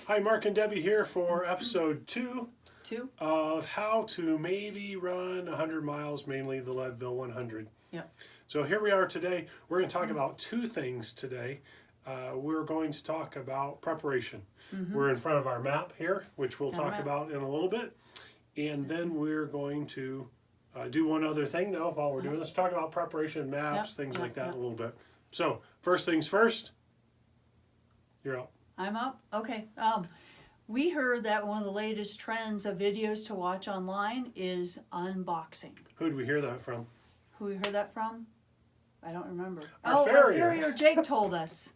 Hi, Mark and Debbie here for episode 2 Two? of how to maybe run 100 miles, mainly the Leadville 100. Yeah. So here we are today. We're going to talk about two things today. We're going to talk about preparation. We're in front of our map here, which we'll talk about in a little bit. And then we're going to do one other thing, though, while we're doing this. Talk about preparation, maps, things like that a little bit. So first things first, you're up. I'm up? Okay. We heard that one of the latest trends of videos to watch online is unboxing. Who did we hear that from? Who we heard that from? I don't remember. Our Our farrier Jake told us.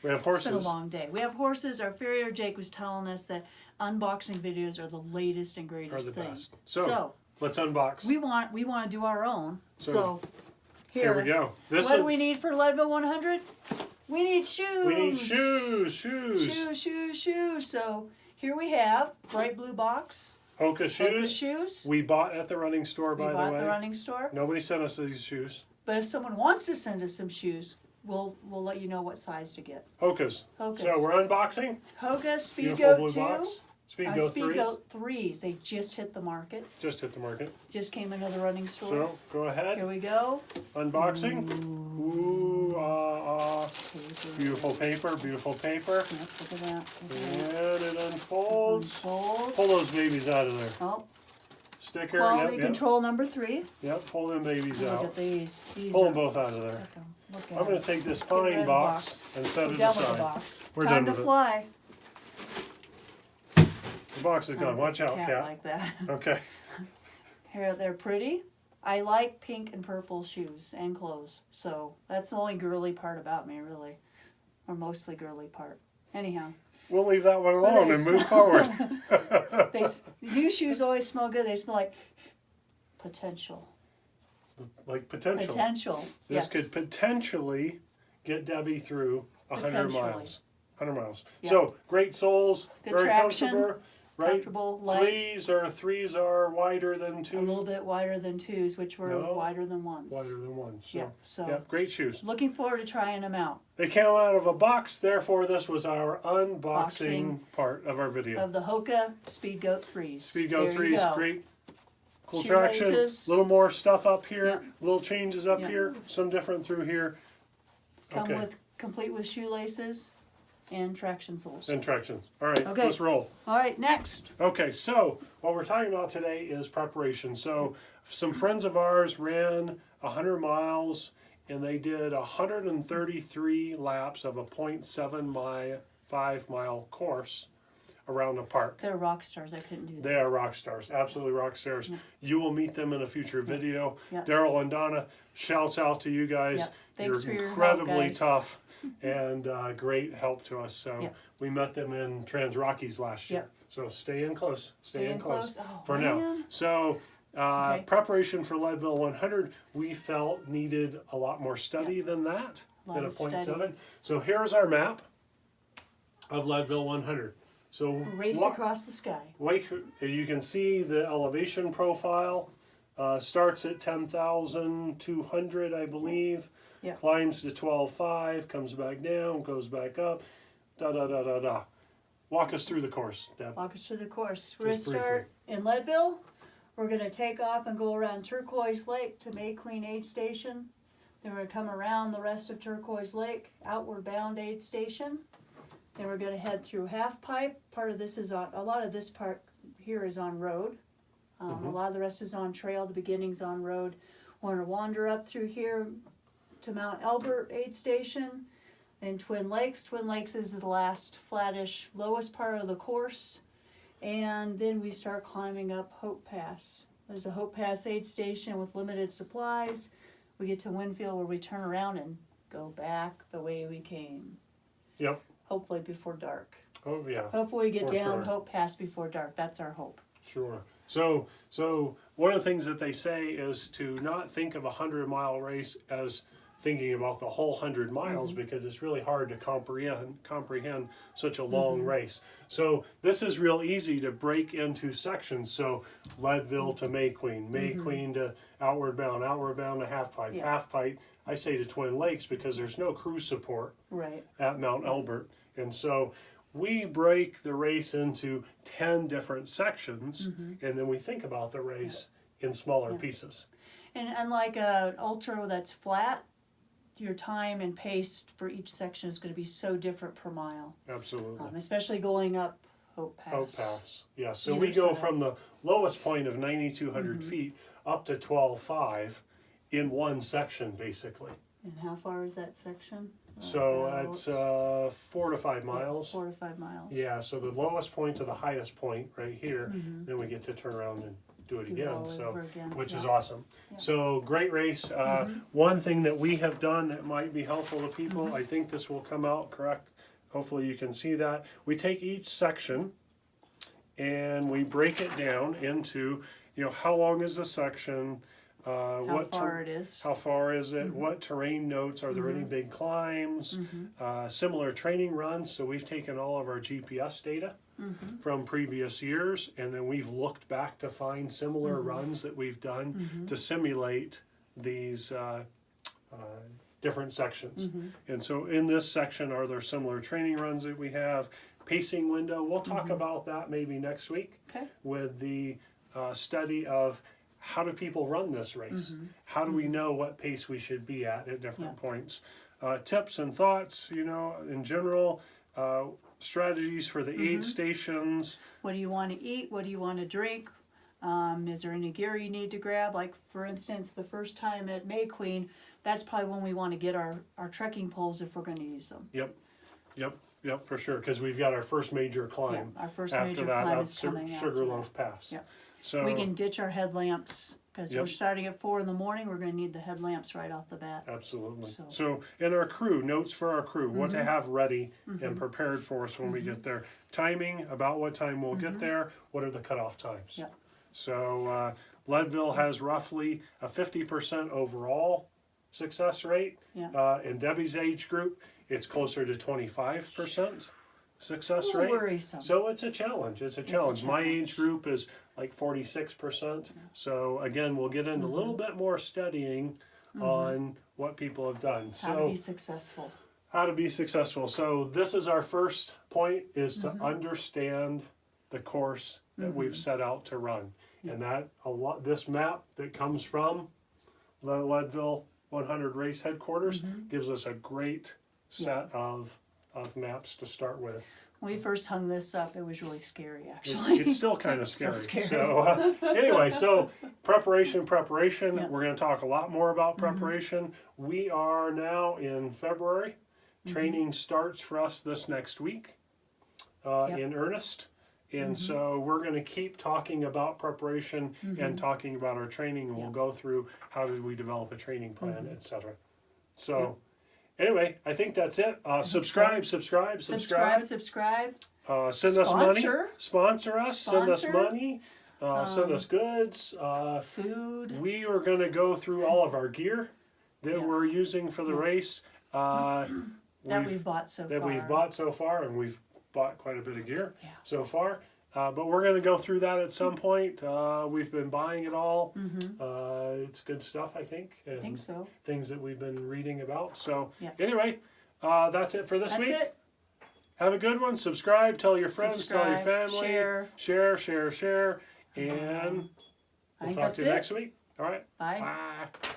We have horses. It's been a long day. We have horses. Our farrier Jake was telling us that unboxing videos are the latest and greatest thing. Best. So let's unbox. We want to do our own. So here we go. What do we need for Leadville 100? We need shoes. We need shoes. So here we have bright blue box. Hoka shoes. Hoka shoes. We bought at the running store, by the way. We bought at the running store. Nobody sent us these shoes. But if someone wants to send us some shoes, we'll let you know what size to get. Hokas. Hokas. So we're unboxing. Hoka Beautiful blue Speedgoat 2. box. Speedgoat 3s. Speedgoat 3s. They just hit the market. Just hit the market. Just came into the running store. So go ahead. Here we go. Unboxing. Ooh, beautiful paper. Beautiful paper. Yep, look at that. And it unfolds. Unfold. Pull those babies out of there. Oh. Sticker. Quality Yep. control number 3. Yep. Pull them babies Look out. at these. Pull them both out of there. Look at I'm going to take this fine box and set it We're done with the aside. box. We're Time done to with it. fly. The box is gone. Watch out, Can't cat. like that. Okay. Here, they're pretty. I like pink and purple shoes and clothes. So that's the only girly part about me, really. Or mostly girly part. Anyhow. We'll leave that one alone and move forward. New shoes always smell good. They smell like potential. Like potential. Potential. This could potentially get Debbie through 100 miles. 100 miles. Yeah. So great soles, Good very traction, comfortable, right? comfortable, light. Threes are wider than 2. A little bit wider than 2s, which were wider than 1s. Wider than 1. So, yeah, so yeah, great shoes. looking forward to trying them out. They came out of a box, therefore this was our unboxing part of our video. Of the Hoka Speedgoat 3s. Speedgoat 3s, great. Cool Shoelaces. traction. A little more stuff up here. Yep. Little changes up Yep. here. Some different through here. Complete with shoelaces and traction soles. And traction. All right, Okay. let's roll. All right, next. Okay, so what we're talking about today is preparation. So some friends of ours ran 100 miles and they did 133 laps of a 0.75 mile course around a park. They're rock stars. I couldn't do that. They are rock stars, absolutely rock stars. Yeah. You will meet them in a future video. Yeah. Daryl and Donna, shouts out to you guys. Yeah. Thanks You're for your incredibly help, guys. tough and great help to us. So Yeah. we met them in Trans Rockies last year. Yeah. So stay in close. Stay in close Oh, for now. man. So Okay. preparation for Leadville 100, we felt needed a lot more study than that, A lot than a of study. 0.7. So here's our map of Leadville 100. So Race across the sky. you can see the elevation profile. Starts at 10,200, I believe. Yeah. Climbs to 12,500, comes back down, goes back up. Da. Walk us through the course, Deb. Walk us through the course. We're going to Just briefly. start in Leadville. We're going to take off and go around Turquoise Lake to May Queen Aid Station. Then we're going to come around the rest of Turquoise Lake, outward bound Aid Station. Then we're going to head through Half Pipe. A lot of this part here is on road. A lot of the rest is on trail. The beginning's on road. We're going to wander up through here to Mount Elbert Aid Station. Then Twin Lakes. Twin Lakes is the last flattish, lowest part of the course. And then we start climbing up Hope Pass. There's a Hope Pass aid station with limited supplies. We get to Winfield where we turn around and go back the way we came. Yep. Hopefully before dark. Oh, yeah. Hopefully we get For down sure. Hope Pass before dark. That's our hope. Sure. So one of the things that they say is to not think of a 100-mile race as thinking about the whole 100 miles because it's really hard to comprehend such a long race. So this is real easy to break into sections. So Leadville to May Queen, May Queen to Outward Bound to Half Pipe, Half Pipe I say to Twin Lakes because there's no cruise support Right. at Mount Elbert. And so we break the race into 10 different sections, and then we think about the race in smaller pieces. And unlike an ultra that's flat, your time and pace for each section is going to be so different per mile. Absolutely. Especially going up Hope Pass. Hope Pass. Yeah, so Either we go side. from the lowest point of 9,200 feet up to 12,500 in one section, basically. And how far is that section? So About it's 4 to 5 miles. 4 to 5 miles. Yeah, so the lowest point to the highest point right here, then we get to turn around and do it Do it again, all so over again, which is yeah. awesome. Yeah. So great race. One thing that we have done that might be helpful to people, I think this will come out correct. Hopefully you can see that. We take each section and we break it down into, you know, how long is the section, How far it is. how far is it? What terrain notes? Are there any big climbs? Similar training runs. So we've taken all of our GPS data from previous years, and then we've looked back to find similar runs that we've done to simulate these different sections. And so in this section, are there similar training runs that we have? Pacing window. We'll talk about that maybe next week with the study of how do people run this race? How do we know what pace we should be at different points? Tips and thoughts, you know, in general, strategies for the aid stations. What do you want to eat? What do you want to drink? Is there any gear you need to grab? Like, for instance, the first time at May Queen, that's probably when we want to get our trekking poles if we're going to use them. Yep, for sure, because we've got our first major climb. Our first After major that, climb that's is coming Sugarloaf Pass. Yep. So We can ditch our headlamps because we're Yep. starting at 4 in the morning. We're going to need the headlamps right off the bat. absolutely. So- So in our crew, notes for our crew, what to have ready and prepared for us when we get there. Timing, about what time we'll get there. What are the cutoff times? Yep. So Leadville has roughly a 50% overall success rate. Yeah. In Debbie's age group, it's closer to 25% success A little rate. worrisome. So it's a challenge. It's a challenge. My age challenge. group is like 46%. So again, we'll get into a little bit more studying on what people have done. How to So be successul. how to be successful. So this is our first point, is to understand the course that we've set out to run. And that this map that comes from the Leadville 100 race headquarters gives us a great set of maps to start with. When we first hung this up, it was really scary, actually. It's still kind of Still scary. scary. So anyway, so preparation. Yeah. We're going to talk a lot more about preparation. We are now in February. Training starts for us this next week in earnest. And so we're going to keep talking about preparation and talking about our training, and we'll go through how did we develop a training plan, etc. So anyway, I think that's it. Subscribe. Subscribe. Send us money. Sponsor us. Send us Sponsor. money. Send us goods. Food. We are going to go through all of our gear that we're using for the race. That we've bought so far. And we've bought quite a bit of gear Yeah. so far. But we're going to go through that at some point. We've been buying it all. It's good stuff, I think. And I think so. things that we've been reading about. So Yeah. anyway, that's it for this That's week. it. Have a good one. Subscribe. Tell your friends. Tell your Subscribe, family. share. Share. And I we'll think talk that's to you it. next week. All right. Bye. Bye.